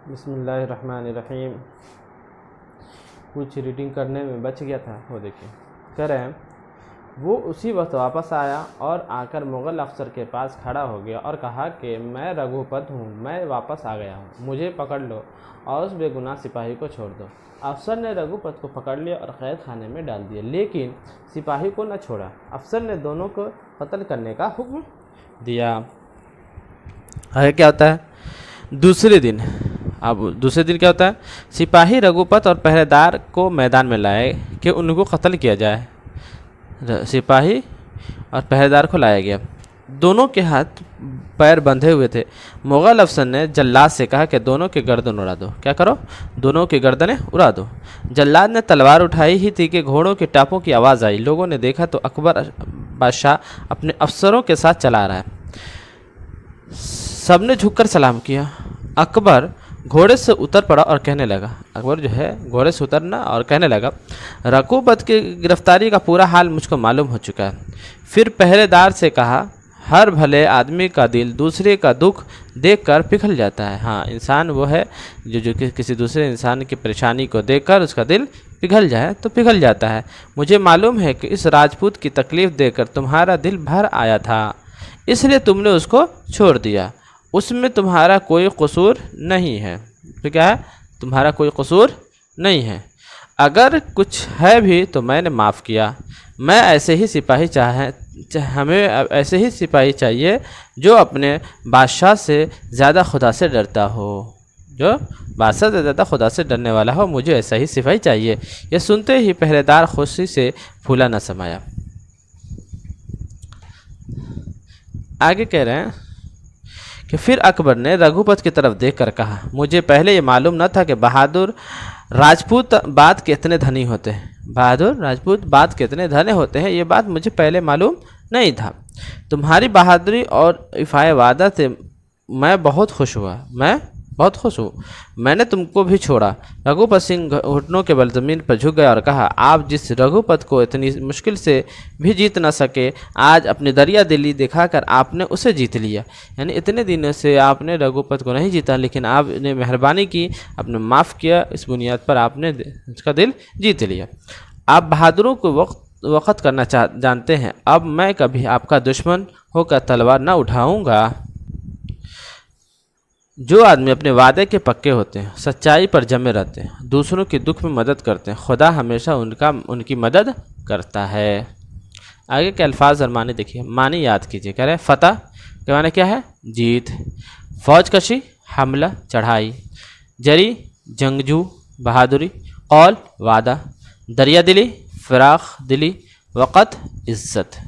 बिस्मिल्लाहिर्रहमानिर्रहीम। कुछ रीडिंग करने में बच गया था, वो देखिए। कह रहे हैं वो उसी वक्त वापस आया और आकर मुग़ल अफसर के पास खड़ा हो गया और कहा कि मैं रघुपत हूँ, मैं वापस आ गया हूँ, मुझे पकड़ लो और उस बेगुनाह सिपाही को छोड़ दो। अफसर ने रघुपत को पकड़ लिया और कैद खाने में डाल दिया, लेकिन सिपाही को न छोड़ा। अफसर ने दोनों को कत्ल करने का हुक्म दिया। आगे क्या होता है? दूसरे दिन क्या होता है? सिपाही रघुपत और पहरेदार को मैदान में लाए कि उनको कत्ल किया जाए। सिपाही और पहरेदार को लाया गया, दोनों के हाथ पैर बंधे हुए थे। मुग़ल अफसर ने जल्लाद से कहा कि दोनों की गर्दन उड़ा दो। क्या करो? दोनों की गर्दनें उड़ा दो। जल्लाद ने तलवार उठाई ही थी कि घोड़ों के टापों की आवाज़ आई। लोगों ने देखा तो अकबर बादशाह अपने अफसरों के साथ चला रहा है। सबने झुककर सलाम किया। अकबर घोड़े से उतर पड़ा और कहने लगा, अकबर जो है घोड़े से उतरना और कहने लगा, रघुपत की गिरफ्तारी का पूरा हाल मुझको मालूम हो चुका है। फिर पहरेदार से कहा, हर भले आदमी का दिल दूसरे का दुख देखकर पिघल जाता है। हाँ, इंसान वो है जो किसी दूसरे इंसान की परेशानी को देखकर उसका दिल पिघल जाए तो पिघल जाता है। मुझे मालूम है कि इस राजपूत की तकलीफ़ देखकर तुम्हारा दिल भर आया था, इसलिए तुमने उसको छोड़ दिया। उसमें तुम्हारा कोई कसूर नहीं है। तो क्या है? तुम्हारा कोई कसूर नहीं है। अगर कुछ है भी तो मैंने माफ़ किया। मैं ऐसे ही सिपाही हमें ऐसे ही सिपाही चाहिए जो अपने बादशाह से ज़्यादा खुदा से डरता हो, जो बादशाह से ज़्यादा खुदा से डरने वाला हो। मुझे ऐसा ही सिपाही चाहिए। यह सुनते ही पहरेदार खुशी से फूला न समाया। आगे कह रहे हैं कि फिर अकबर ने रघुपत की तरफ देखकर कहा, मुझे पहले ये मालूम न था कि बहादुर राजपूत बात के इतने धनी होते हैं। बहादुर राजपूत बात के इतने धनी होते हैं, ये बात मुझे पहले मालूम नहीं था। तुम्हारी बहादुरी और इफ़ाए वादा से मैं बहुत खुश हूँ। मैंने तुमको भी छोड़ा। रघुपत सिंह घुटनों के बल ज़मीन पर झुक गया और कहा, आप जिस रघुपत को इतनी मुश्किल से भी जीत न सके, आज अपनी दरिया दिली दिखाकर आपने उसे जीत लिया। यानी इतने दिनों से आपने रघुपत को नहीं जीता, लेकिन आपने मेहरबानी की, आपने माफ़ किया, इस बुनियाद पर आपने उसका दिल जीत लिया। आप बहादुरों को वक़्त करना जानते हैं। अब मैं कभी आपका दुश्मन होकर तलवार न उठाऊँगा। जो आदमी अपने वादे के पक्के होते हैं, सच्चाई पर जमे रहते हैं, दूसरों के दुख में मदद करते हैं, खुदा हमेशा उनकी मदद करता है। आगे के अल्फाज और मानी देखिए। मानी याद कीजिए। कह रहे हैं फ़तह के माने क्या है? जीत। फ़ौज कशी, हमला, चढ़ाई। जरी, जंगजू, बहादुरी। कौल, वादा। दरिया दिली, फ़िराक़ दिली। वक़्त, इज़्ज़त।